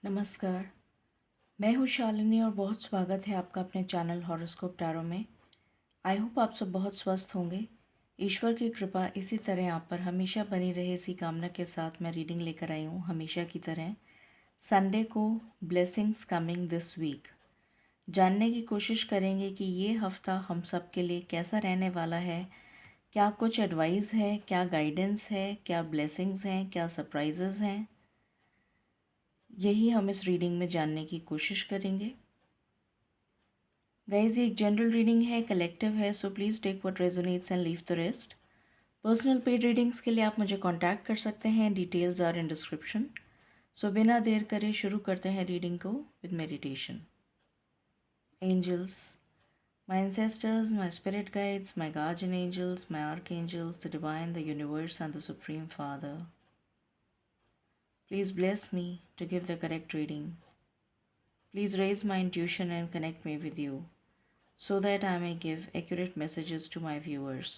नमस्कार। मैं हूँ शालिनी और बहुत स्वागत है आपका अपने चैनल हॉरोस्कोप टैरो में। आई होप आप सब बहुत स्वस्थ होंगे। ईश्वर की कृपा इसी तरह आप पर हमेशा बनी रहे, इसी कामना के साथ मैं रीडिंग लेकर आई हूँ हमेशा की तरह। संडे को ब्लेसिंग्स कमिंग दिस वीक जानने की कोशिश करेंगे कि ये हफ्ता हम सब के लिए कैसा रहने वाला है। क्या कुछ एडवाइस है, क्या गाइडेंस है, क्या ब्लेसिंग्स हैं, क्या सरप्राइजेज़ हैं, यही हम इस रीडिंग में जानने की कोशिश करेंगे। गाइज ये एक जनरल रीडिंग है, कलेक्टिव है, so please take what resonates and leave the rest. Personal paid readings के लिए आप मुझे कांटेक्ट कर सकते हैं, details are in description. So बिना देर करे शुरू करते हैं रीडिंग को with meditation. Angels, my ancestors, my spirit guides, my guardian angels, my archangels, the divine, the universe and the supreme father, please bless me to give the correct reading. Please raise my intuition and connect me with you so that I may give accurate messages to my viewers.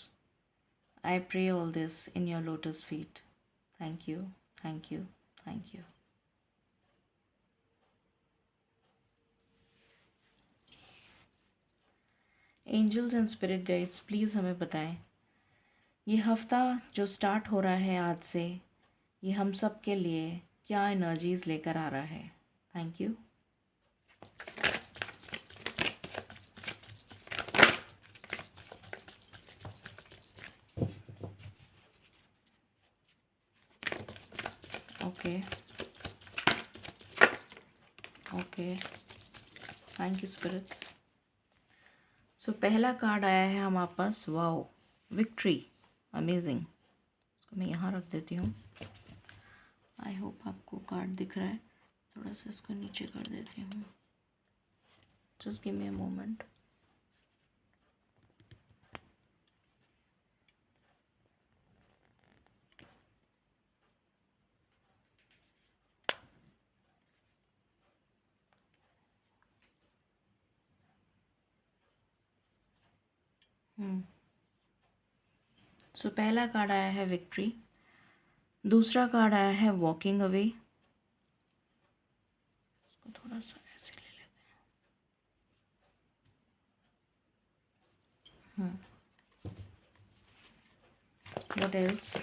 I pray all this in your lotus feet. Thank you, thank you, thank you. Angels and spirit guides, please हमें बताएं ये हफ्ता जो start हो रहा है आज से, ये हम सब के लिए क्या एनर्जीज़ लेकर आ रहा है। Thank you. Okay okay, thank you spirits. So पहला कार्ड आया है हमारे पास, वाओ, विक्ट्री, अमेजिंग। इसको मैं यहाँ रख देती हूँ। आई होप आपको कार्ड दिख रहा है। थोड़ा सा इसको नीचे कर देती हूँ। Just give me a moment. So पहला कार्ड आया है विक्ट्री, दूसरा कार्ड आया है वॉकिंग अवे। इसको थोड़ा सा ऐसे ले लेते हैं। What else?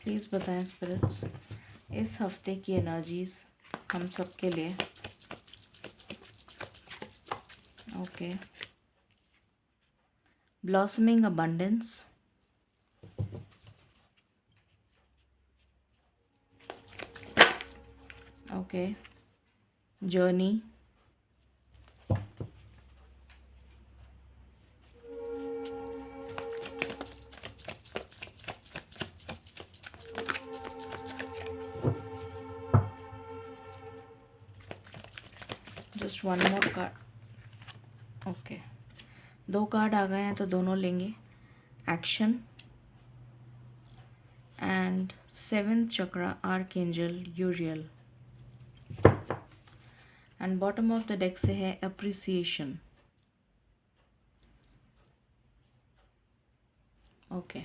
प्लीज़ बताएं स्पिरिट्स इस हफ्ते की एनर्जीज हम सब के लिए। Okay, blossoming abundance, okay, journey, just one more card. Okay, दो कार्ड आ गए हैं तो दोनों लेंगे। Action and seventh chakra archangel Uriel. And bottom of the deck से है appreciation. Okay,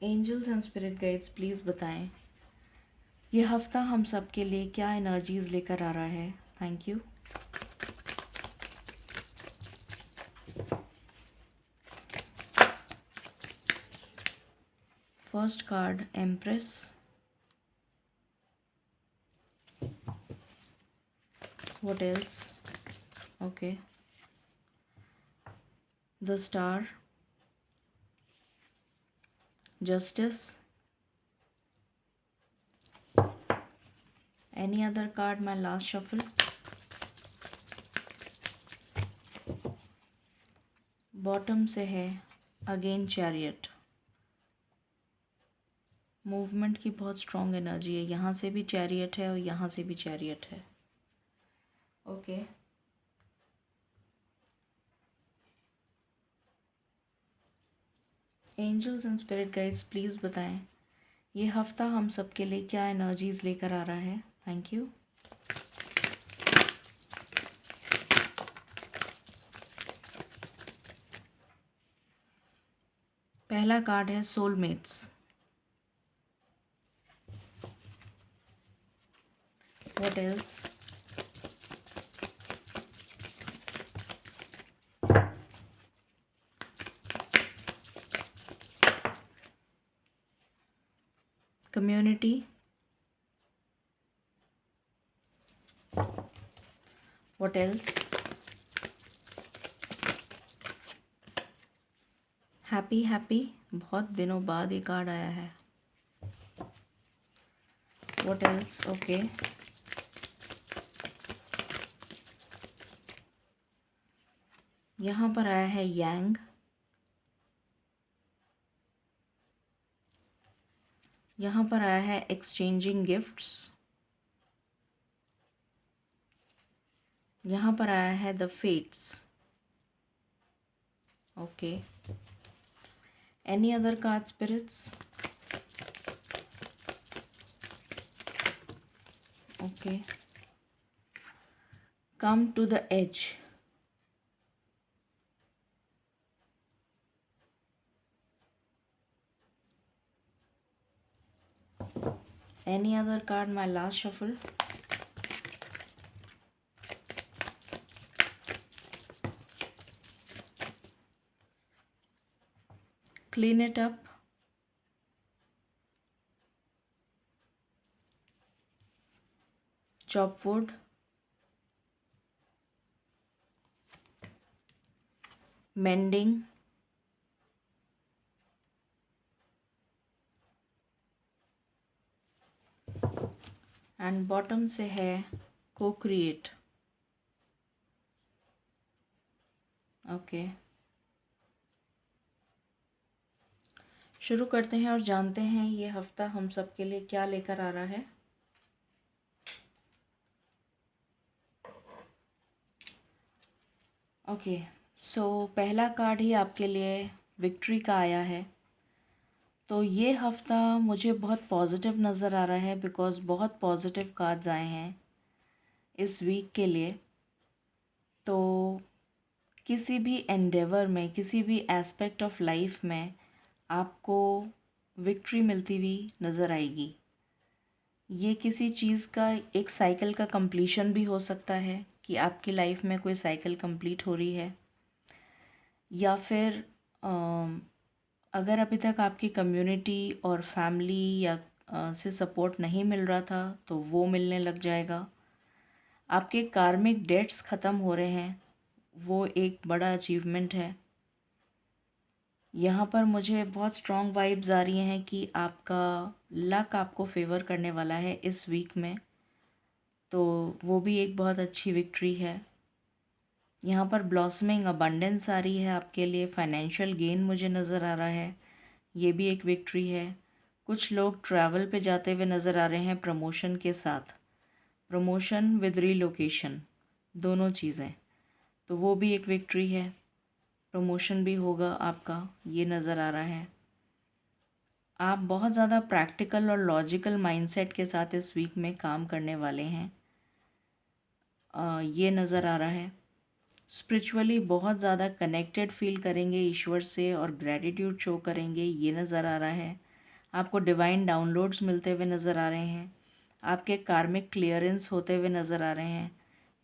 angels and spirit guides, please बताएं ये हफ्ता हम सब के लिए क्या एनर्जीज लेकर आ रहा है। Thank you. First card empress, what else? Okay, the star, justice, any other card, my last shuffle. Bottom से है अगेन चैरियट। मूवमेंट की बहुत स्ट्रॉन्ग एनर्जी है, यहाँ से भी चैरियट है और यहाँ से भी चैरियट है। Okay, angels and spirit guides, please बताएं ये हफ्ता हम सब के लिए क्या एनर्जीज लेकर आ रहा है। Thank you. पहला कार्ड है soulmates. What else? Community. What else? Happy happy. बहुत दिनों बाद ये कार्ड आया है। What else? ओके। यहाँ पर आया है यांग। यहाँ पर आया है एक्सचेंजिंग गिफ्ट्स। यहाँ पर आया है the fates. Okay. Any other card spirits? Okay. Come to the edge. Any other card? My last shuffle. Clean it up. Chop wood. Mending. And bottom से है को क्रिएट। ओके, शुरू करते हैं और जानते हैं ये हफ्ता हम सब के लिए क्या लेकर आ रहा है। ओके, सो पहला कार्ड ही आपके लिए विक्ट्री का आया है। तो ये हफ्ता मुझे बहुत पॉजिटिव नज़र आ रहा है बिकॉज़ बहुत पॉजिटिव कार्ड्स आए हैं इस वीक के लिए। तो किसी भी एंडेवर में, किसी भी एस्पेक्ट ऑफ लाइफ में आपको विक्ट्री मिलती हुई नज़र आएगी। ये किसी चीज़ का एक साइकिल का कंप्लीशन भी हो सकता है कि आपकी लाइफ में कोई साइकिल कंप्लीट हो रही है, या फिर अगर अभी तक आपकी कम्युनिटी और फैमिली या से सपोर्ट नहीं मिल रहा था तो वो मिलने लग जाएगा। आपके कार्मिक डेट्स ख़त्म हो रहे हैं, वो एक बड़ा अचीवमेंट है। यहाँ पर मुझे बहुत स्ट्रॉन्ग वाइब्स आ रही हैं कि आपका लक आपको फेवर करने वाला है इस वीक में, तो वो भी एक बहुत अच्छी विक्ट्री है। यहाँ पर ब्लॉसमिंग अबंडेंस आ रही है आपके लिए। फाइनेंशियल गेन मुझे नज़र आ रहा है, ये भी एक विक्ट्री है। कुछ लोग ट्रैवल पे जाते हुए नज़र आ रहे हैं प्रमोशन के साथ, प्रमोशन विद रीलोकेशन, दोनों चीज़ें, तो वो भी एक विक्ट्री है। प्रमोशन भी होगा आपका, ये नज़र आ रहा है। आप बहुत ज़्यादा प्रैक्टिकल और लॉजिकल माइंडसेट के साथ इस वीक में काम करने वाले हैं, ये नज़र आ रहा है। स्पिरिचुअली बहुत ज़्यादा कनेक्टेड फील करेंगे ईश्वर से और ग्रैटिट्यूड शो करेंगे, ये नज़र आ रहा है। आपको डिवाइन डाउनलोड्स मिलते हुए नज़र आ रहे हैं। आपके कार्मिक क्लियरेंस होते हुए नज़र आ रहे हैं।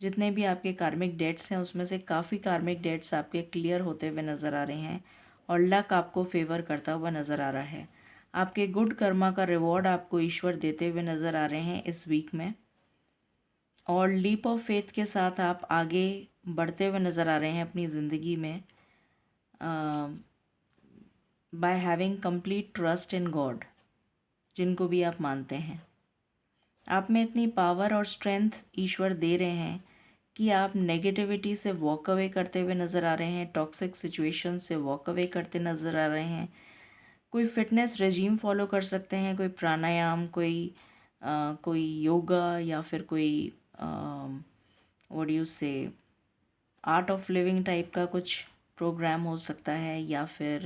जितने भी आपके कार्मिक डेट्स हैं उसमें से काफ़ी कार्मिक डेट्स आपके क्लियर होते हुए नज़र आ रहे हैं और लक आपको फेवर करता हुआ नज़र आ रहा है। आपके गुड कर्मा का रिवॉर्ड आपको ईश्वर देते हुए नज़र आ रहे हैं इस वीक में, और लीप ऑफ फेथ के साथ आप आगे बढ़ते हुए नज़र आ रहे हैं अपनी ज़िंदगी में, by having complete trust in God, जिनको भी आप मानते हैं। आप में इतनी पावर और स्ट्रेंथ ईश्वर दे रहे हैं कि आप नेगेटिविटी से वॉक अवे करते हुए नज़र आ रहे हैं, टॉक्सिक सिचुएशन से वॉक अवे करते नज़र आ रहे हैं। कोई फिटनेस रेजीम फॉलो कर सकते हैं, कोई प्राणायाम, कोई योगा, या फिर कोई व्हाट यू से आर्ट ऑफ लिविंग टाइप का कुछ प्रोग्राम हो सकता है, या फिर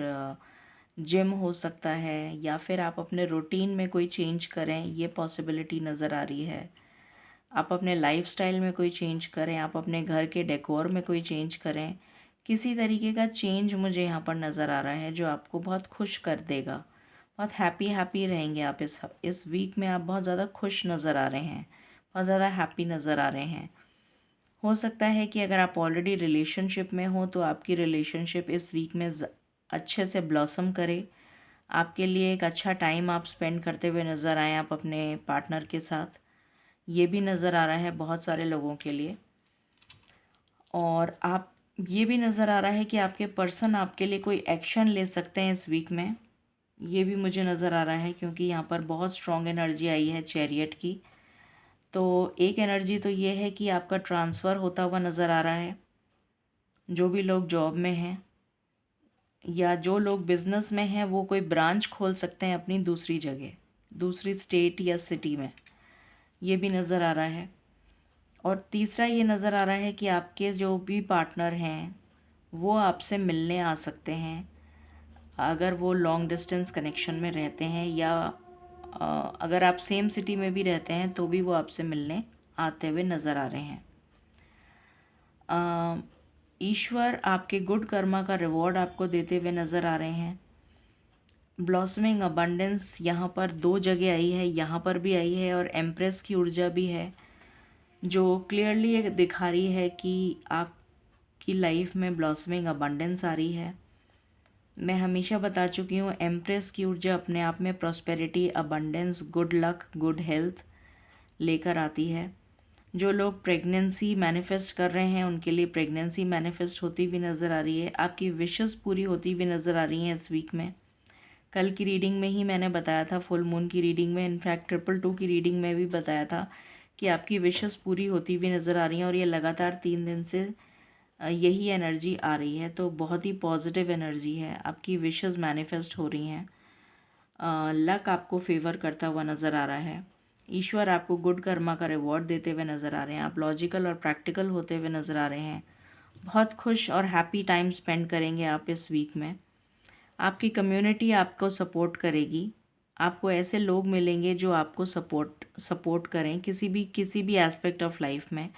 जिम हो सकता है, या फिर आप अपने रूटीन में कोई चेंज करें, ये पॉसिबिलिटी नज़र आ रही है। आप अपने लाइफस्टाइल में कोई चेंज करें, आप अपने घर के डेकोर में कोई चेंज करें। किसी तरीके का चेंज मुझे यहाँ पर नज़र आ रहा है जो आपको बहुत खुश कर देगा। बहुत हैप्पी हैप्पी रहेंगे आप इस वीक में। आप बहुत ज़्यादा खुश नज़र आ रहे हैं, बहुत ज़्यादा हैप्पी नज़र आ रहे हैं। हो सकता है कि अगर आप ऑलरेडी रिलेशनशिप में हो तो आपकी रिलेशनशिप इस वीक में अच्छे से ब्लॉसम करे। आपके लिए एक अच्छा टाइम आप स्पेंड करते हुए नज़र आएँ आप अपने पार्टनर के साथ, ये भी नज़र आ रहा है बहुत सारे लोगों के लिए। और आप ये भी नज़र आ रहा है कि आपके पर्सन आपके लिए कोई एक्शन ले सकते हैं इस वीक में, ये भी मुझे नज़र आ रहा है, क्योंकि यहाँ पर बहुत स्ट्रॉन्ग एनर्जी आई है चैरियट की। तो एक एनर्जी तो ये है कि आपका ट्रांसफ़र होता हुआ नज़र आ रहा है। जो भी लोग जॉब में हैं या जो लोग बिज़नेस में हैं वो कोई ब्रांच खोल सकते हैं अपनी दूसरी जगह, दूसरी स्टेट या सिटी में, ये भी नज़र आ रहा है। और तीसरा ये नज़र आ रहा है कि आपके जो भी पार्टनर हैं वो आपसे मिलने आ सकते हैं, अगर वो लॉन्ग डिस्टेंस कनेक्शन में रहते हैं, या अगर आप सेम सिटी में भी रहते हैं तो भी वो आपसे मिलने आते हुए नज़र आ रहे हैं। ईश्वर आपके गुड कर्मा का रिवॉर्ड आपको देते हुए नज़र आ रहे हैं। ब्लॉसमिंग अबंडेंस यहाँ पर दो जगह आई है, यहाँ पर भी आई है और एम्प्रेस की ऊर्जा भी है, जो क्लियरली ये दिखा रही है कि आपकी लाइफ में ब्लॉसमिंग अबंडेंस आ रही है। मैं हमेशा बता चुकी हूँ, एम्प्रेस की ऊर्जा अपने आप में prosperity, abundance, good luck, good health लेकर आती है। जो लोग प्रेगनेंसी मैनिफेस्ट कर रहे हैं उनके लिए प्रेगनेंसी मैनिफेस्ट होती हुई नज़र आ रही है। आपकी विशेस पूरी होती हुई नज़र आ रही हैं इस वीक में। कल की रीडिंग में ही मैंने बताया था, फुल मून की रीडिंग में, इनफैक्ट 222 की रीडिंग में भी बताया था कि आपकी विशेस पूरी होती हुई नज़र आ रही हैं, और ये लगातार 3 दिन से यही एनर्जी आ रही है। तो बहुत ही पॉजिटिव एनर्जी है, आपकी विशेस मैनिफेस्ट हो रही हैं। लक आपको फेवर करता हुआ नज़र आ रहा है। ईश्वर आपको गुड कर्मा का रिवॉर्ड देते हुए नज़र आ रहे हैं। आप लॉजिकल और प्रैक्टिकल होते हुए नज़र आ रहे हैं। बहुत खुश और हैप्पी टाइम स्पेंड करेंगे आप इस वीक में। आपकी कम्युनिटी आपको सपोर्ट करेगी। आपको ऐसे लोग मिलेंगे जो आपको सपोर्ट करें किसी भी एस्पेक्ट ऑफ लाइफ में।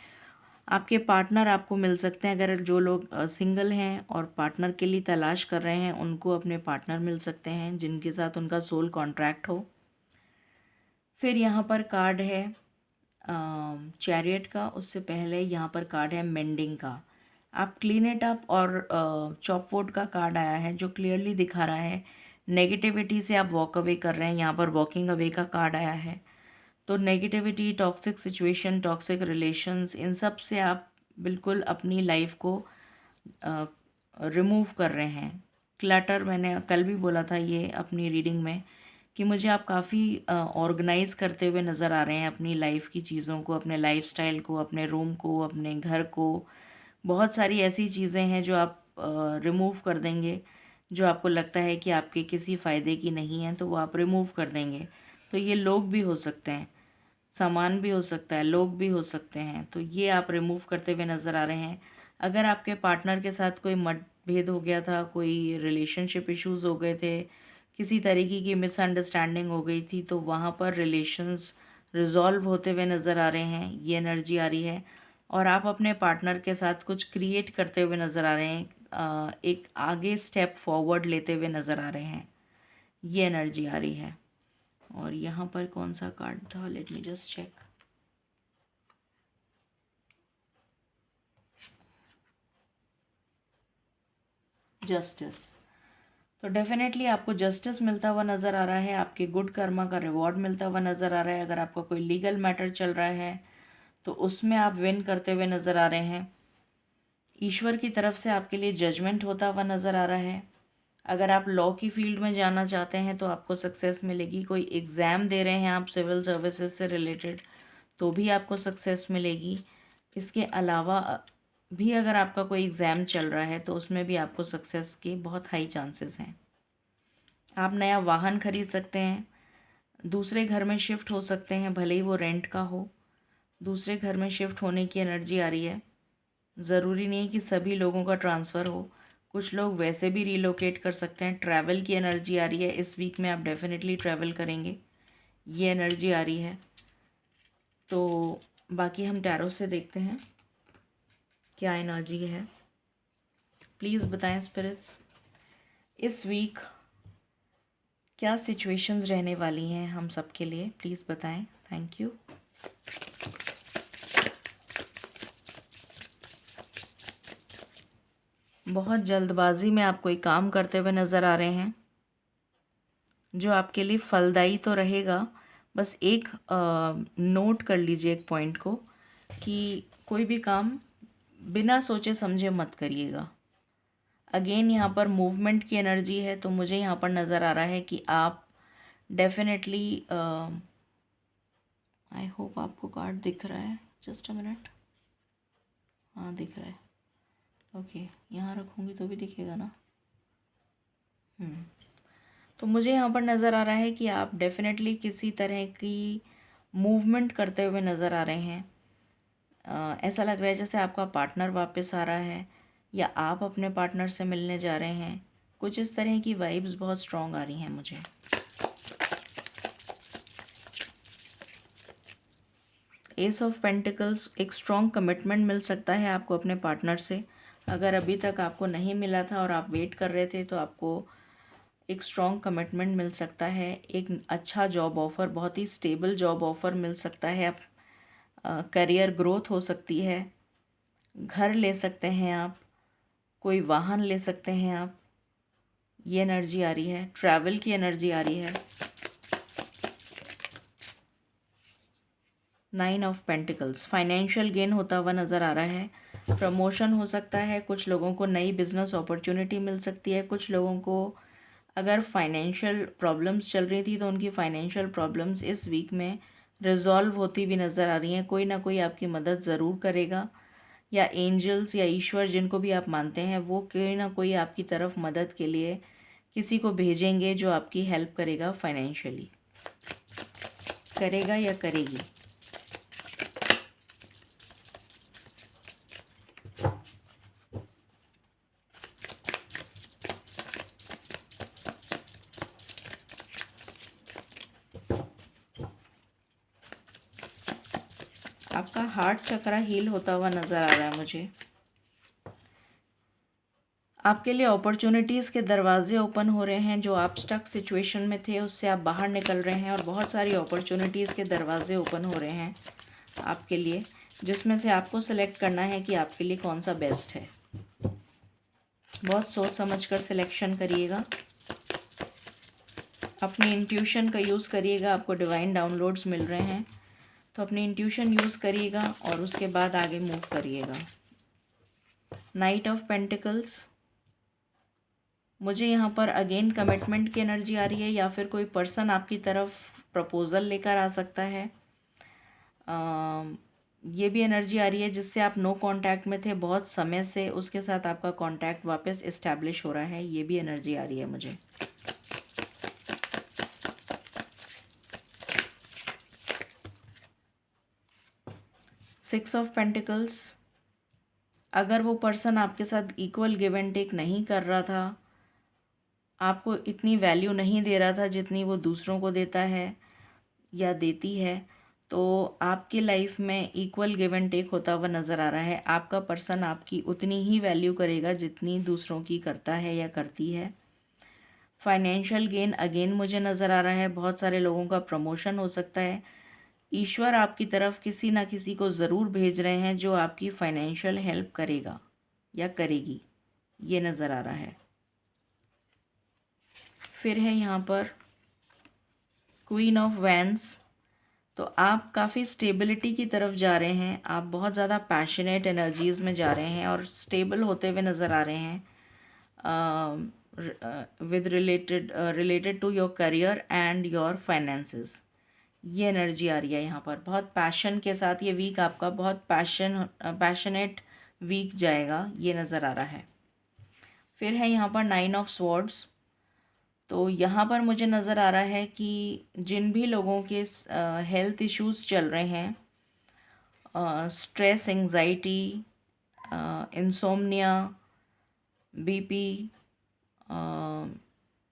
आपके पार्टनर आपको मिल सकते हैं। अगर जो लोग सिंगल हैं और पार्टनर के लिए तलाश कर रहे हैं, उनको अपने पार्टनर मिल सकते हैं जिनके साथ उनका सोल कॉन्ट्रैक्ट हो। फिर यहाँ पर कार्ड है चैरियट का, उससे पहले यहाँ पर कार्ड है मेंडिंग का। आप क्लीन इट अप और चॉपवुड का कार्ड आया है जो क्लियरली दिखा रहा है नेगेटिविटी से आप वॉक अवे कर रहे हैं। यहाँ पर वॉकिंग अवे का कार्ड आया है। तो negativity, toxic situation, toxic relations, इन सब से आप बिल्कुल अपनी लाइफ को रिमूव कर रहे हैं। क्लटर, मैंने कल भी बोला था ये अपनी रीडिंग में कि मुझे आप काफ़ी ऑर्गेनाइज करते हुए नज़र आ रहे हैं अपनी लाइफ की चीज़ों को, अपने लाइफस्टाइल को, अपने रूम को, अपने घर को। बहुत सारी ऐसी चीज़ें हैं जो आप रिमूव कर देंगे, जो आपको लगता है कि आपके किसी फ़ायदे की नहीं है, तो वो आप रिमूव कर देंगे। तो ये लोग भी हो सकते हैं, सामान भी हो सकता है, लोग भी हो सकते हैं, तो ये आप रिमूव करते हुए नज़र आ रहे हैं। अगर आपके पार्टनर के साथ कोई मतभेद हो गया था, कोई रिलेशनशिप इश्यूज़ हो गए थे, किसी तरीके की मिसअंडरस्टैंडिंग हो गई थी, तो वहाँ पर रिलेशंस रिज़ॉल्व होते हुए नज़र आ रहे हैं, ये एनर्जी आ रही है। और आप अपने पार्टनर के साथ कुछ क्रिएट करते हुए नज़र आ रहे हैं, एक आगे स्टेप फॉरवर्ड लेते हुए नज़र आ रहे हैं, ये एनर्जी आ रही है। और यहाँ पर कौन सा कार्ड था, let me just check. Justice. तो डेफिनेटली आपको जस्टिस मिलता हुआ नज़र आ रहा है, आपके गुड कर्मा का रिवॉर्ड मिलता हुआ नज़र आ रहा है। अगर आपका कोई लीगल मैटर चल रहा है तो उसमें आप विन करते हुए नज़र आ रहे हैं। ईश्वर की तरफ से आपके लिए जजमेंट होता हुआ नज़र आ रहा है। अगर आप लॉ की फील्ड में जाना चाहते हैं तो आपको सक्सेस मिलेगी। कोई एग्ज़ाम दे रहे हैं आप सिविल सर्विसेज से रिलेटेड, तो भी आपको सक्सेस मिलेगी। इसके अलावा भी अगर आपका कोई एग्ज़ाम चल रहा है तो उसमें भी आपको सक्सेस के बहुत हाई चांसेस हैं। आप नया वाहन खरीद सकते हैं, दूसरे घर में शिफ्ट हो सकते हैं, भले ही वो रेंट का हो। दूसरे घर में शिफ्ट होने की एनर्जी आ रही है। ज़रूरी नहीं कि सभी लोगों का ट्रांसफ़र हो, कुछ लोग वैसे भी रिलोकेट कर सकते हैं। ट्रैवल की एनर्जी आ रही है, इस वीक में आप डेफिनेटली ट्रैवल करेंगे, ये एनर्जी आ रही है। तो बाकी हम टैरो से देखते हैं क्या एनर्जी है। प्लीज़ बताएं स्पिरिट्स, इस वीक क्या सिचुएशंस रहने वाली हैं हम सब के लिए, प्लीज़ बताएं। Thank you. बहुत जल्दबाजी में आप कोई काम करते हुए नज़र आ रहे हैं जो आपके लिए फलदायी तो रहेगा। बस एक नोट कर लीजिए एक पॉइंट को कि कोई भी काम बिना सोचे समझे मत करिएगा। अगेन यहाँ पर मूवमेंट की एनर्जी है, तो मुझे यहाँ पर नज़र आ रहा है कि आप डेफिनेटली, आई होप आपको कार्ड दिख रहा है, जस्ट अ मिनट। हाँ दिख रहा है, ओके यहाँ रखूँगी तो भी दिखेगा ना। तो मुझे यहाँ पर नज़र आ रहा है कि आप डेफिनेटली किसी तरह की मूवमेंट करते हुए नज़र आ रहे हैं। ऐसा लग रहा है जैसे आपका पार्टनर वापस आ रहा है या आप अपने पार्टनर से मिलने जा रहे हैं। कुछ इस तरह की वाइब्स बहुत स्ट्रॉन्ग आ रही हैं मुझे। एस ऑफ पेंटिकल्स, एक स्ट्रॉन्ग कमिटमेंट मिल सकता है आपको अपने पार्टनर से। अगर अभी तक आपको नहीं मिला था और आप वेट कर रहे थे, तो आपको एक स्ट्रॉन्ग कमिटमेंट मिल सकता है। एक अच्छा जॉब ऑफ़र, बहुत ही स्टेबल जॉब ऑफ़र मिल सकता है। आप करियर ग्रोथ हो सकती है, घर ले सकते हैं आप, कोई वाहन ले सकते हैं आप, ये एनर्जी आ रही है। ट्रैवल की एनर्जी आ रही है। 9 ऑफ पेंटिकल्स, फाइनेंशियल गेन होता हुआ नज़र आ रहा है। प्रमोशन हो सकता है, कुछ लोगों को नई बिजनेस अपॉर्चुनिटी मिल सकती है। कुछ लोगों को अगर फाइनेंशियल प्रॉब्लम्स चल रही थी तो उनकी फाइनेंशियल प्रॉब्लम्स इस वीक में रिजॉल्व होती हुई नज़र आ रही हैं। कोई ना कोई आपकी मदद ज़रूर करेगा, या एंजल्स या ईश्वर जिनको भी आप मानते हैं, वो कोई ना कोई आपकी तरफ मदद के लिए किसी को भेजेंगे जो आपकी हेल्प करेगा फाइनेंशियली। करेगा या करेगी। आपका हार्ट चक्रा हील होता हुआ नज़र आ रहा है मुझे। आपके लिए अपॉर्चुनिटीज़ के दरवाजे ओपन हो रहे हैं। जो आप स्टक सिचुएशन में थे उससे आप बाहर निकल रहे हैं और बहुत सारी अपॉर्चुनिटीज़ के दरवाजे ओपन हो रहे हैं आपके लिए, जिसमें से आपको सेलेक्ट करना है कि आपके लिए कौन सा बेस्ट है। बहुत सोच समझ कर सिलेक्शन करिएगा, अपनी इंट्यूशन का यूज़ करिएगा। आपको डिवाइन डाउनलोड्स मिल रहे हैं, तो अपनी इंट्यूशन यूज़ करिएगा और उसके बाद आगे मूव करिएगा। नाइट ऑफ पेंटिकल्स, मुझे यहाँ पर अगेन कमिटमेंट की एनर्जी आ रही है, या फिर कोई पर्सन आपकी तरफ प्रपोज़ल लेकर आ सकता है। ये भी एनर्जी आ रही है जिससे आप नो कांटेक्ट में थे बहुत समय से, उसके साथ आपका कांटेक्ट वापस इस्टेब्लिश हो रहा है। ये भी एनर्जी आ रही है मुझे। सिक्स ऑफ पेंटिकल्स, अगर वो पर्सन आपके साथ इक्वल गिव एंड टेक नहीं कर रहा था, आपको इतनी वैल्यू नहीं दे रहा था जितनी वो दूसरों को देता है या देती है, तो आपकी लाइफ में इक्वल गिव एंड टेक होता हुआ नज़र आ रहा है। आपका पर्सन आपकी उतनी ही वैल्यू करेगा जितनी दूसरों की करता है या करती है। फाइनेंशियल गेन अगेन मुझे नज़र आ रहा है। बहुत सारे लोगों का प्रमोशन हो सकता है। ईश्वर आपकी तरफ किसी ना किसी को ज़रूर भेज रहे हैं जो आपकी फाइनेंशियल हेल्प करेगा या करेगी, ये नज़र आ रहा है। फिर है यहाँ पर क्वीन ऑफ वैंस, तो आप काफ़ी स्टेबिलिटी की तरफ जा रहे हैं। आप बहुत ज़्यादा पैशनेट एनर्जीज़ में जा रहे हैं और स्टेबल होते हुए नज़र आ रहे हैं with related to your career and your finances. ये एनर्जी आ रही है यहाँ पर। बहुत पैशन के साथ ये वीक आपका बहुत पैशनेट वीक जाएगा, ये नज़र आ रहा है। फिर है यहाँ पर 9 ऑफ स्वॉर्ड्स, तो यहाँ पर मुझे नज़र आ रहा है कि जिन भी लोगों के हेल्थ इश्यूज़ चल रहे हैं, स्ट्रेस, एंजाइटी, इंसोम्निया, बीपी,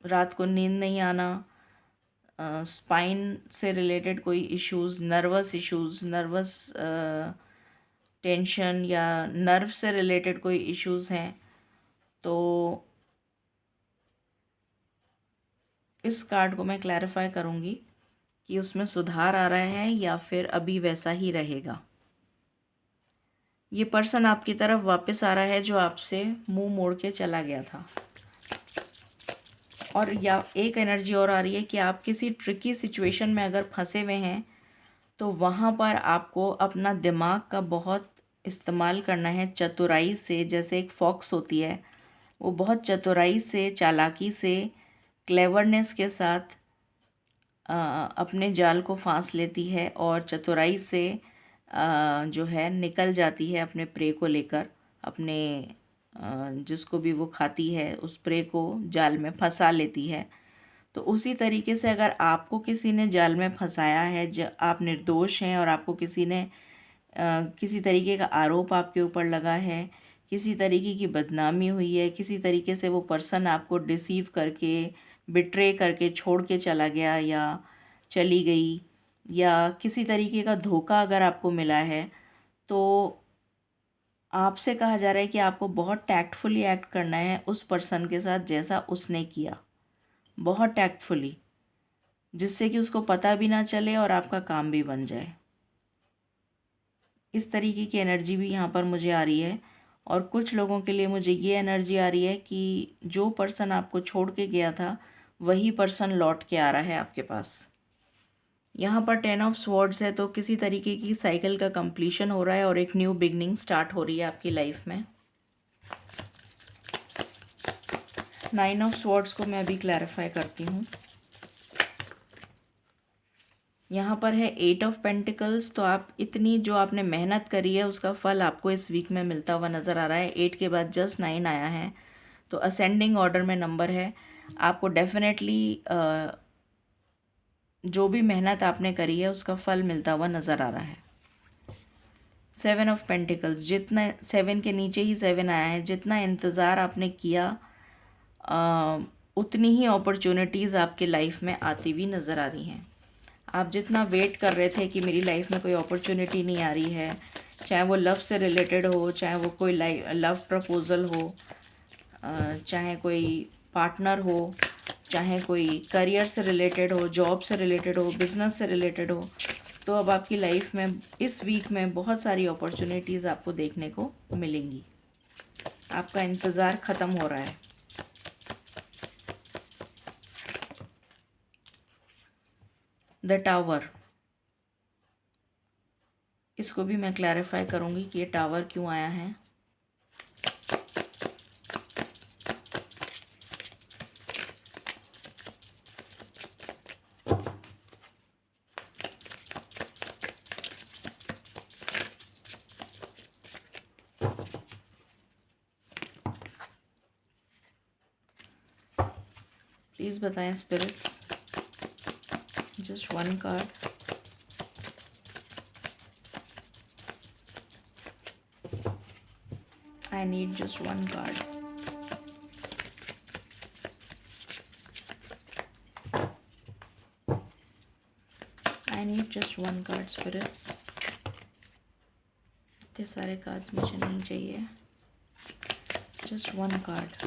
रात को नींद नहीं आना, स्पाइन से रिलेटेड कोई इश्यूज़, नर्वस टेंशन या नर्व से रिलेटेड कोई इश्यूज़ हैं, तो इस कार्ड को मैं क्लैरिफाई करूँगी कि उसमें सुधार आ रहा है या फिर अभी वैसा ही रहेगा। ये पर्सन आपकी तरफ वापस आ रहा है जो आपसे मुंह मोड़ के चला गया था। और या एक एनर्जी और आ रही है कि आप किसी ट्रिकी सिचुएशन में अगर फंसे हुए हैं तो वहाँ पर आपको अपना दिमाग का बहुत इस्तेमाल करना है, चतुराई से। जैसे एक फॉक्स होती है, वो बहुत चतुराई से, चालाकी से, क्लेवरनेस के साथ अपने जाल को फांस लेती है और चतुराई से जो है निकल जाती है अपने प्रे को लेकर। अपने जिसको भी वो खाती है उस प्रे को जाल में फंसा लेती है। तो उसी तरीके से अगर आपको किसी ने जाल में फंसाया है, आप निर्दोष हैं और आपको किसी ने किसी तरीके का आरोप आपके ऊपर लगा है, किसी तरीके की बदनामी हुई है, किसी तरीके से वो पर्सन आपको डिसीव करके, बिट्रे करके छोड़ के चला गया या चली गई, या किसी तरीके का धोखा अगर आपको मिला है, तो आपसे कहा जा रहा है कि आपको बहुत टैक्टफुली एक्ट करना है उस पर्सन के साथ जैसा उसने किया, बहुत टैक्टफुली, जिससे कि उसको पता भी ना चले और आपका काम भी बन जाए। इस तरीके की एनर्जी भी यहाँ पर मुझे आ रही है। और कुछ लोगों के लिए मुझे ये एनर्जी आ रही है कि जो पर्सन आपको छोड़ के गया था वही पर्सन लौट के आ रहा है आपके पास। यहाँ पर 10 ऑफ स्वॉर्ड्स है, तो किसी तरीके की साइकिल का कंप्लीशन हो रहा है और एक न्यू बिगनिंग स्टार्ट हो रही है आपकी लाइफ में। 9 ऑफ स्वॉर्ड्स को मैं अभी क्लैरिफाई करती हूँ। यहाँ पर है 8 ऑफ पेंटिकल्स। तो आप इतनी जो आपने मेहनत करी है उसका फल आपको इस वीक में मिलता हुआ नज़र आ रहा है। 8 के बाद जस्ट 9 आया है, तो असेंडिंग ऑर्डर में नंबर है। आपको डेफिनेटली जो भी मेहनत आपने करी है उसका फल मिलता हुआ नज़र आ रहा है। 7 ऑफ पेंटिकल्स, जितना 7 के नीचे ही 7 आया है, जितना इंतज़ार आपने किया उतनी ही अपॉर्चुनिटीज़ आपके लाइफ में आती हुई नज़र आ रही हैं। आप जितना वेट कर रहे थे कि मेरी लाइफ में कोई अपॉर्चुनिटी नहीं आ रही है, चाहे वो लव से रिलेटेड हो, चाहे वो कोई लव प्रपोज़ल हो, चाहे कोई पार्टनर हो, चाहे कोई करियर से रिलेटेड हो, जॉब से रिलेटेड हो, बिज़नेस से रिलेटेड हो, तो अब आपकी लाइफ में इस वीक में बहुत सारी अपॉर्चुनिटीज़ आपको देखने को मिलेंगी। आपका इंतज़ार ख़त्म हो रहा है। द टावर, इसको भी मैं क्लैरिफाई करूँगी कि ये टावर क्यों आया है। प्लीज़ बताएं spirits, just one card. I need just one card. I need just one card, spirits. इतने सारे कार्ड्स मुझे नहीं चाहिए, just one card.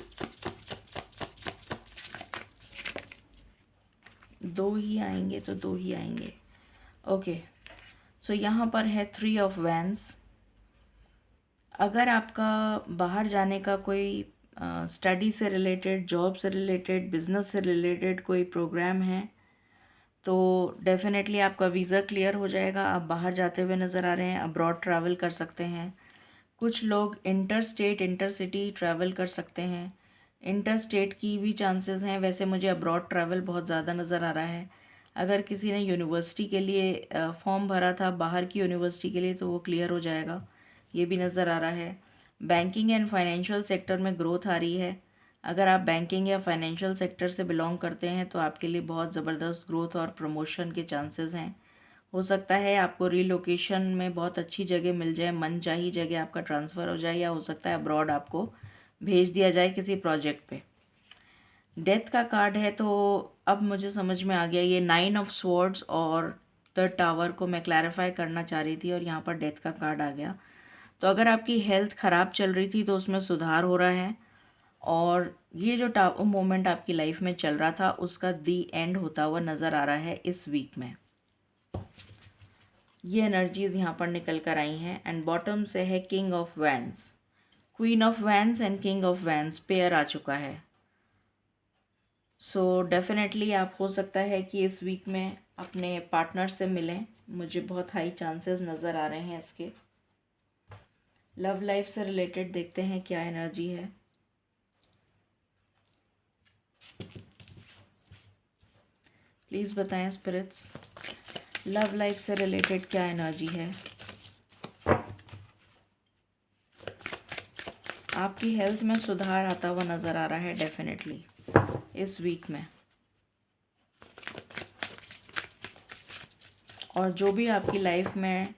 दो ही आएंगे तो दो ही आएंगे। ओके, सो यहाँ पर है 3 ऑफ वैंस। अगर आपका बाहर जाने का कोई स्टडी से रिलेटेड, जॉब से रिलेटेड, बिजनेस से रिलेटेड कोई प्रोग्राम है, तो डेफिनेटली आपका वीज़ा क्लियर हो जाएगा। आप बाहर जाते हुए नज़र आ रहे हैं, अब्रॉड ट्रैवल कर सकते हैं। कुछ लोग inter state, inter city travel कर सकते हैं। इंटर स्टेट की भी चांसेस हैं, वैसे मुझे अब्रॉड ट्रैवल बहुत ज़्यादा नज़र आ रहा है। अगर किसी ने यूनिवर्सिटी के लिए फॉर्म भरा था, बाहर की यूनिवर्सिटी के लिए, तो वो क्लियर हो जाएगा, ये भी नज़र आ रहा है। बैंकिंग एंड फाइनेंशियल सेक्टर में ग्रोथ आ रही है। अगर आप बैंकिंग या फाइनेंशियल सेक्टर से बिलोंग करते हैं तो आपके लिए बहुत ज़बरदस्त ग्रोथ और प्रमोशन के चांसेस हैं। हो सकता है आपको रीलोकेशन में बहुत अच्छी जगह मिल जाए, मनचाही जगह आपका ट्रांसफ़र हो जाए, या हो सकता है अब्रॉड आपको भेज दिया जाए किसी प्रोजेक्ट पे। डेथ का कार्ड है, तो अब मुझे समझ में आ गया, ये 9 ऑफ स्वॉर्ड्स और द टावर को मैं क्लैरिफाई करना चाह रही थी और यहाँ पर डेथ का कार्ड आ गया। तो अगर आपकी हेल्थ ख़राब चल रही थी तो उसमें सुधार हो रहा है, और ये जो मोमेंट आपकी लाइफ में चल रहा था उसका दी एंड होता हुआ नज़र आ रहा है इस वीक में। ये एनर्जीज़ यहाँ पर निकल कर आई हैं। एंड बॉटम से है king of wands, queen of wands and king of wands pair आ चुका है। सो डेफिनेटली आप हो सकता है कि इस वीक में अपने पार्टनर से मिलें, मुझे बहुत हाई चांसेस नज़र आ रहे हैं इसके। लव लाइफ से रिलेटेड देखते हैं क्या एनर्जी है। प्लीज़ बताएं स्पिरिट्स, लव लाइफ से रिलेटेड क्या एनर्जी है। आपकी हेल्थ में सुधार आता हुआ नज़र आ रहा है डेफिनेटली इस वीक में। और जो भी आपकी लाइफ में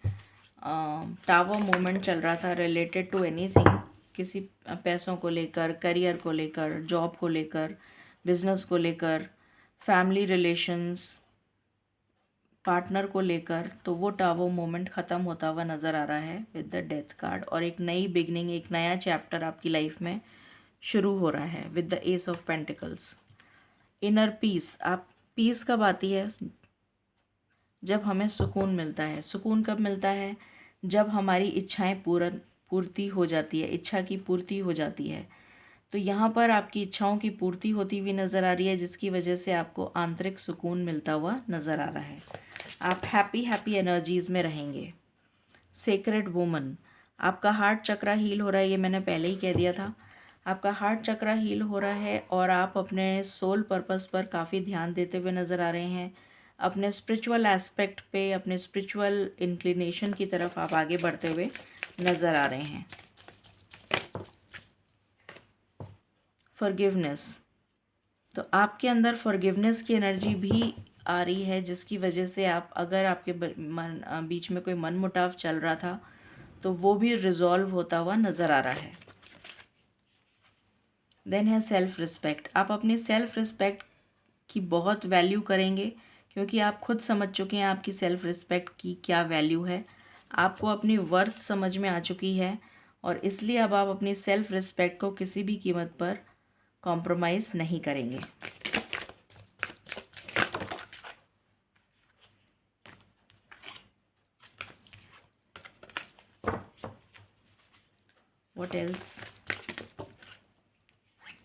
टावर मोमेंट चल रहा था रिलेटेड टू एनीथिंग, किसी पैसों को लेकर, करियर को लेकर, जॉब को लेकर, बिजनेस को लेकर, फैमिली रिलेशंस, पार्टनर को लेकर, तो वो टावर मोमेंट ख़त्म होता हुआ नज़र आ रहा है विद द डेथ कार्ड। और एक नई बिगनिंग, एक नया चैप्टर आपकी लाइफ में शुरू हो रहा है with the S of pentacles. Inner peace, आप पीस कब आती है? जब हमें सुकून मिलता है। सुकून कब मिलता है? जब हमारी इच्छाएं पूर्ति हो जाती है, इच्छा की पूर्ति हो जाती है। तो यहाँ पर आपकी इच्छाओं की पूर्ति होती हुई नज़र आ रही है, जिसकी वजह से आपको आंतरिक सुकून मिलता हुआ नज़र आ रहा है। आप हैप्पी एनर्जीज़ में रहेंगे। सेक्रेड वुमन, आपका हार्ट चक्रा हील हो रहा है, ये मैंने पहले ही कह दिया था। आपका हार्ट चक्रा हील हो रहा है और आप अपने सोल पर्पस पर काफ़ी ध्यान देते हुए नज़र आ रहे हैं। अपने स्पिरिचुअल एस्पेक्ट पे, अपने स्पिरिचुअल इंक्लिनेशन की तरफ आप आगे बढ़ते हुए नज़र आ रहे हैं। फॉरगिवनेस, तो आपके अंदर फॉरगिवनेस की एनर्जी भी आ रही है, जिसकी वजह से आप, अगर आपके बीच में कोई मनमुटाव चल रहा था तो वो भी रिजॉल्व होता हुआ नज़र आ रहा है। देन है सेल्फ रिस्पेक्ट, आप अपनी सेल्फ रिस्पेक्ट की बहुत वैल्यू करेंगे, क्योंकि आप खुद समझ चुके हैं आपकी सेल्फ रिस्पेक्ट की क्या वैल्यू है। आपको अपनी वर्थ समझ में आ चुकी है, और इसलिए अब आप अपनी सेल्फ रिस्पेक्ट को किसी भी कीमत पर कॉम्प्रोमाइज़ नहीं करेंगे। What else?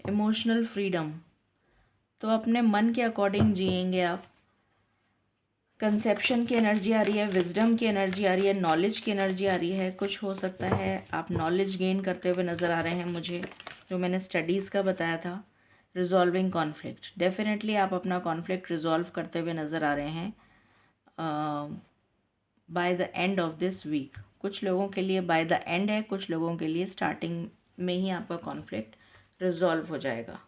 इमोशनल फ्रीडम, तो अपने मन के अकॉर्डिंग जिएंगे आप। कंसेप्शन की एनर्जी आ रही है, विजडम की एनर्जी आ रही है, नॉलेज की एनर्जी आ रही है। कुछ हो सकता है आप नॉलेज गेन करते हुए नज़र आ रहे हैं मुझे, जो मैंने स्टडीज़ का बताया था। रिजॉल्विंग कॉन्फ्लिक्ट, डेफिनेटली आप अपना कॉन्फ्लिक्ट रिजॉल्व करते हुए नज़र आ रहे हैं by the end of this week. कुछ लोगों के लिए बाय द एंड है, कुछ लोगों के लिए स्टार्टिंग में ही आपका कॉन्फ्लिक्ट रिजॉल्व हो जाएगा।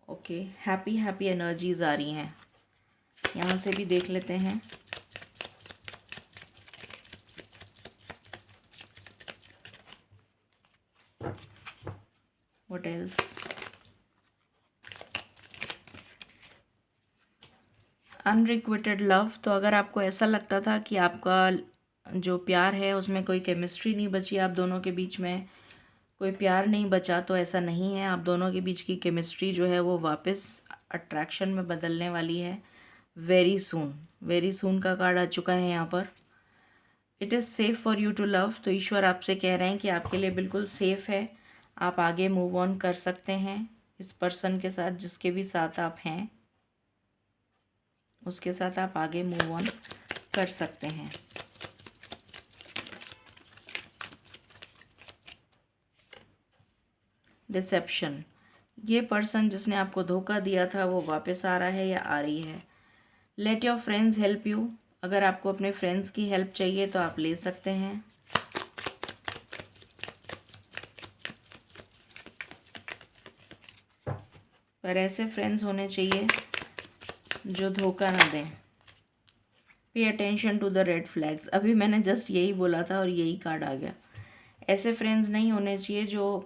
ओके, हैप्पी एनर्जीज़ आ रही हैं, यहाँ से भी देख लेते हैं। What else? अनरिक्विटेड लव, तो अगर आपको ऐसा लगता था कि आपका जो प्यार है उसमें कोई केमिस्ट्री नहीं बची, आप दोनों के बीच में कोई प्यार नहीं बचा, तो ऐसा नहीं है। आप दोनों के बीच की केमिस्ट्री जो है वो वापस अट्रैक्शन में बदलने वाली है वेरी सून का कार्ड आ चुका है यहाँ पर। It is safe for you to love, तो ईश्वर आपसे कह रहे हैं कि आपके लिए बिल्कुल सेफ़ है, आप आगे मूव ऑन कर सकते हैं इस पर्सन के साथ, जिसके भी साथ आप हैं उसके साथ आप आगे मूव ऑन कर सकते हैं। डिसेप्शन, ये पर्सन जिसने आपको धोखा दिया था वो वापस आ रहा है या आ रही है। Let your friends help you, अगर आपको अपने फ्रेंड्स की हेल्प चाहिए तो आप ले सकते हैं। पर ऐसे फ्रेंड्स होने चाहिए जो धोखा ना दें। Pay attention to the red flags, अभी मैंने जस्ट यही बोला था और यही कार्ड आ गया। ऐसे फ्रेंड्स नहीं होने चाहिए जो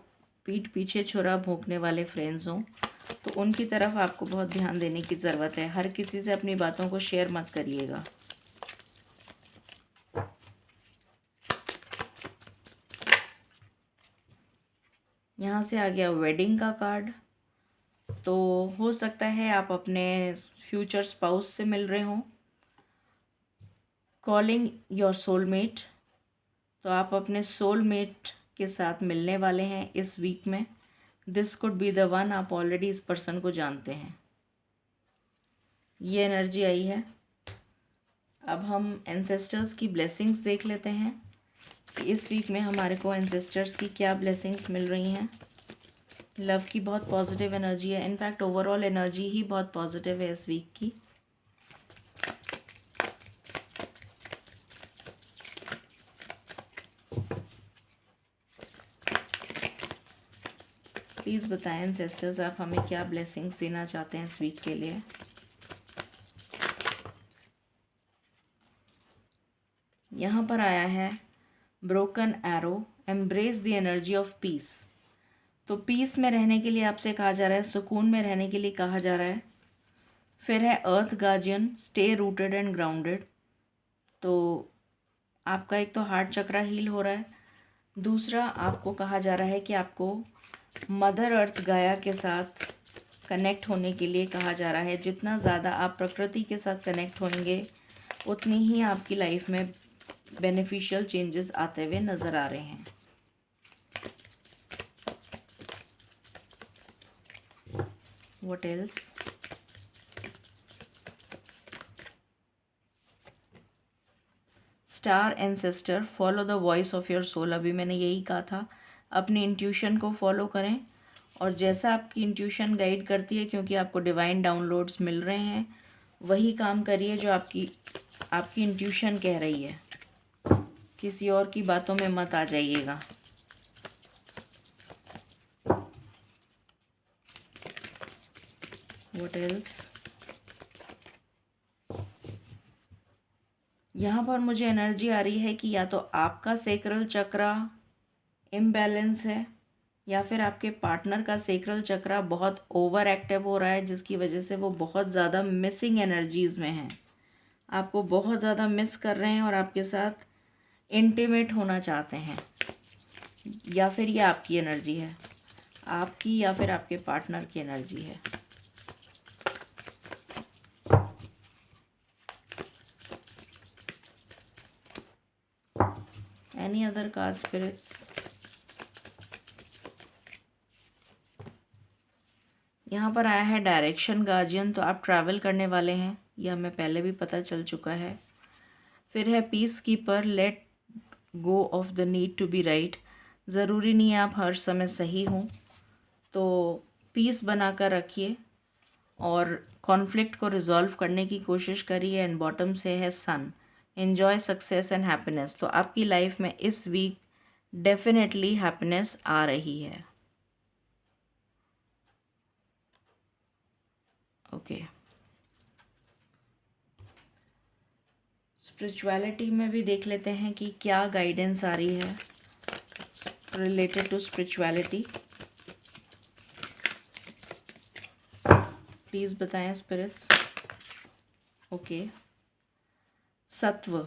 पीठ पीछे छुरा भोंकने वाले फ्रेंड्स हों, तो उनकी तरफ आपको बहुत ध्यान देने की ज़रूरत है। हर किसी से अपनी बातों को शेयर मत करिएगा। यहाँ से आ गया वेडिंग का कार्ड। तो हो सकता है आप अपने फ्यूचर स्पाउस से मिल रहे हों। कॉलिंग योर सोलमेट, तो आप अपने सोलमेट के साथ मिलने वाले हैं इस वीक में। This could be the one, आप ऑलरेडी इस पर्सन को जानते हैं। ये एनर्जी आई है। अब हम एंसेस्टर्स की ब्लेसिंग्स देख लेते हैं कि इस वीक में हमारे को एंसेस्टर्स की क्या ब्लेसिंग्स मिल रही हैं। लव की बहुत पॉजिटिव एनर्जी है। इनफैक्ट ओवरऑल एनर्जी ही बहुत पॉजिटिव है इस वीक की। प्लीज़ बताएं एंसेस्टर्स, आप हमें क्या ब्लेसिंग्स देना चाहते हैं इस वीक के लिए। यहाँ पर आया है broken arrow, embrace the energy of peace. तो पीस में रहने के लिए आपसे कहा जा रहा है, सुकून में रहने के लिए कहा जा रहा है। फिर है earth guardian, stay rooted and grounded. तो आपका एक तो हार्ट चक्रा हील हो रहा है, दूसरा आपको कहा जा रहा है कि आपको मदर अर्थ गाया के साथ कनेक्ट होने के लिए कहा जा रहा है। जितना ज़्यादा आप प्रकृति के साथ कनेक्ट होंगे उतनी ही आपकी लाइफ में बेनिफिशियल चेंजेस आते हुए नज़र आ रहे हैं। What else? Star ancestor, follow the voice of your soul. अभी मैंने यही कहा था, अपनी इंट्यूशन को फॉलो करें और जैसा आपकी इंट्यूशन गाइड करती है, क्योंकि आपको डिवाइन डाउनलोड्स मिल रहे हैं, वही काम करिए जो आपकी इंट्यूशन कह रही है। किसी और की बातों में मत आ जाइएगा। What else? यहाँ पर मुझे एनर्जी आ रही है कि या तो आपका सेक्रल चक्रा इम्बैलेंस है या फिर आपके पार्टनर का सेक्रल चक्रा बहुत ओवर एक्टिव हो रहा है, जिसकी वजह से वो बहुत ज़्यादा मिसिंग एनर्जीज़ में हैं, आपको बहुत ज़्यादा मिस कर रहे हैं और आपके साथ इंटीमेट होना चाहते हैं। या फिर ये आपकी एनर्जी है, आपकी या फिर आपके पार्टनर की एनर्जी है। Any other card spirits? यहाँ पर आया है डायरेक्शन गार्जियन, तो आप ट्रैवल करने वाले हैं, यह हमें पहले भी पता चल चुका है। फिर है peace keeper, let go of the need to be right. ज़रूरी नहीं है आप हर समय सही हों, तो पीस बना कर रखिए और कॉन्फ्लिक्ट को रिजॉल्व करने की कोशिश करिए। एंड बॉटम से है सन, एन्जॉय सक्सेस एंड हैप्पीनेस। तो आपकी लाइफ में इस वीक डेफिनेटली हैप्पीनेस आ रही है। ओके, स्पिरिचुअलिटी में भी देख लेते हैं कि क्या गाइडेंस आ रही है रिलेटेड टू स्पिरिचुअलिटी। प्लीज़ बताएं स्पिरिट्स। ओके, सत्व,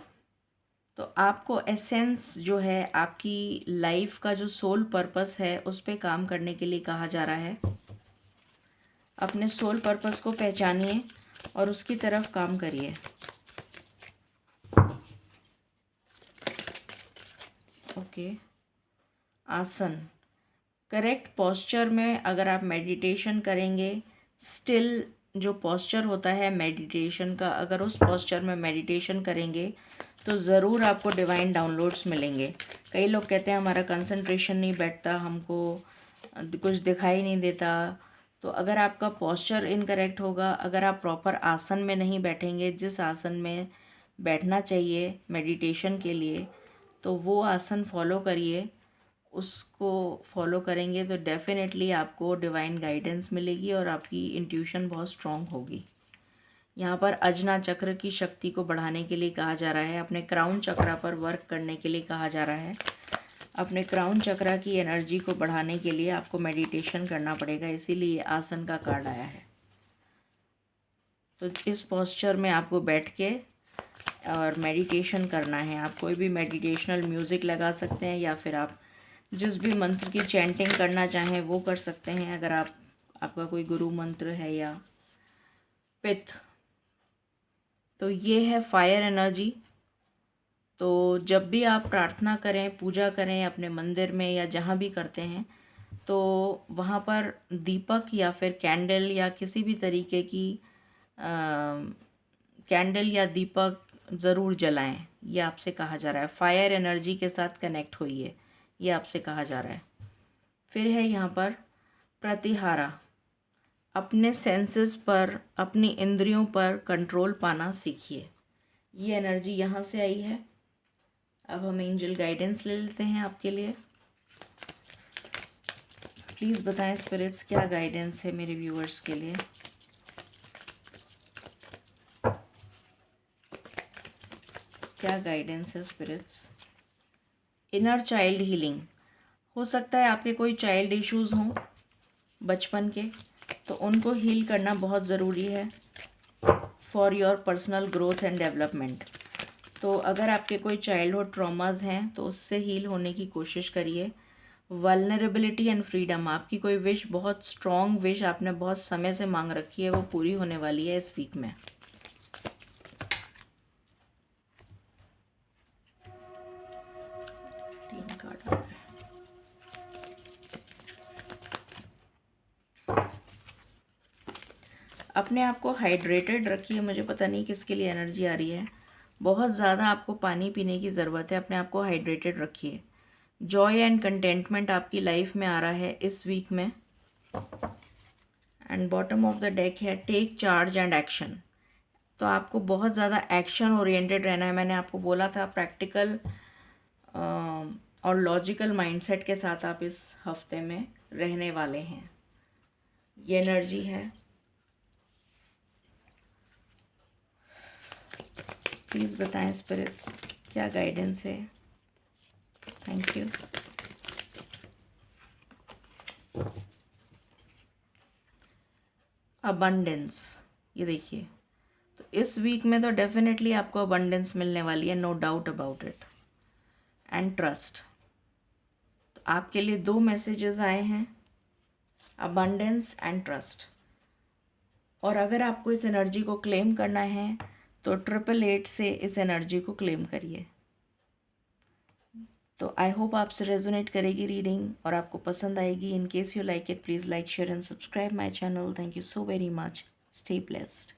तो आपको एसेंस जो है, आपकी लाइफ का जो सोल पर्पस है, उस पे काम करने के लिए कहा जा रहा है। अपने सोल पर्पस को पहचानिए और उसकी तरफ काम करिए। ओके, आसन, करेक्ट पॉस्चर में अगर आप मेडिटेशन करेंगे, स्टिल जो पॉस्चर होता है मेडिटेशन का, अगर उस पॉस्चर में मेडिटेशन करेंगे तो ज़रूर आपको डिवाइन डाउनलोड्स मिलेंगे। कई लोग कहते हैं हमारा कंसंट्रेशन नहीं बैठता, हमको कुछ दिखाई नहीं देता। तो अगर आपका पॉस्चर इनकरेक्ट होगा, अगर आप प्रॉपर आसन में नहीं बैठेंगे, जिस आसन में बैठना चाहिए मेडिटेशन के लिए, तो वो आसन फॉलो करिए। उसको फॉलो करेंगे तो डेफिनेटली आपको डिवाइन गाइडेंस मिलेगी और आपकी इंट्यूशन बहुत स्ट्रॉन्ग होगी। यहाँ पर अजना चक्र की शक्ति को बढ़ाने के लिए कहा जा रहा है, अपने क्राउन चक्रा पर वर्क करने के लिए कहा जा रहा है। अपने क्राउन चक्रा की एनर्जी को बढ़ाने के लिए आपको मेडिटेशन करना पड़ेगा, इसीलिए आसन का कार्ड आया है। तो इस पोस्चर में आपको बैठ के और मेडिटेशन करना है। आप कोई भी मेडिटेशनल म्यूज़िक लगा सकते हैं या फिर आप जिस भी मंत्र की चैंटिंग करना चाहें वो कर सकते हैं, अगर आपका कोई गुरु मंत्र है या पित्त। तो ये है फायर एनर्जी। तो जब भी आप प्रार्थना करें, पूजा करें अपने मंदिर में या जहाँ भी करते हैं, तो वहाँ पर दीपक या फिर कैंडल या किसी भी तरीके की कैंडल या दीपक ज़रूर जलाएं। ये आपसे कहा जा रहा है। फायर एनर्जी के साथ कनेक्ट होइए, ये आपसे कहा जा रहा है। फिर है यहाँ पर प्रतिहारा। अपने सेंसेस पर, अपनी इंद्रियों पर कंट्रोल पाना सीखिए। ये एनर्जी यहाँ से आई है। अब हम एंजल गाइडेंस ले लेते हैं आपके लिए। प्लीज़ बताएं स्पिरिट्स, क्या गाइडेंस है मेरे व्यूअर्स के लिए। क्या गाइडेंस है स्पिरिट्स। Inner child healing. हो सकता है आपके कोई चाइल्ड इश्यूज़ हों बचपन के, तो उनको हील करना बहुत ज़रूरी है for your personal growth and development. तो अगर आपके कोई चाइल्डहुड ट्रॉमास हैं तो उससे हील होने की कोशिश करिए। Vulnerability and freedom. आपकी कोई विश, बहुत स्ट्रॉन्ग विश आपने बहुत समय से मांग रखी है, वो पूरी होने वाली है इस वीक में। तीन कार्ड आ रहा है। अपने आप को हाइड्रेटेड रखिए। मुझे पता नहीं किसके लिए एनर्जी आ रही है। बहुत ज़्यादा आपको पानी पीने की ज़रूरत है। अपने आप को हाइड्रेटेड रखिए। जॉय एंड कंटेंटमेंट आपकी लाइफ में आ रहा है इस वीक में। And bottom of the deck है टेक चार्ज एंड एक्शन। तो आपको बहुत ज़्यादा एक्शन ओरिएंटेड रहना है। मैंने आपको बोला था प्रैक्टिकल और लॉजिकल माइंडसेट के साथ आप इस हफ्ते में रहने वाले हैं। ये एनर्जी है। प्लीज़ बताएं स्पिरिट्स, क्या गाइडेंस है। Thank you. अबंडेंस। ये देखिए, तो इस वीक में तो डेफिनेटली आपको अबंडेंस मिलने वाली है, no doubt about it. And trust. तो आपके लिए 2 मैसेजेस आए हैं, अबंडेंस एंड ट्रस्ट। और अगर आपको इस एनर्जी को क्लेम करना है तो 888 से इस एनर्जी को क्लेम करिए। तो आई होप आपसे रेजोनेट करेगी रीडिंग और आपको पसंद आएगी। In case you like it, please like, share and subscribe my channel. Thank you so very much. Stay blessed.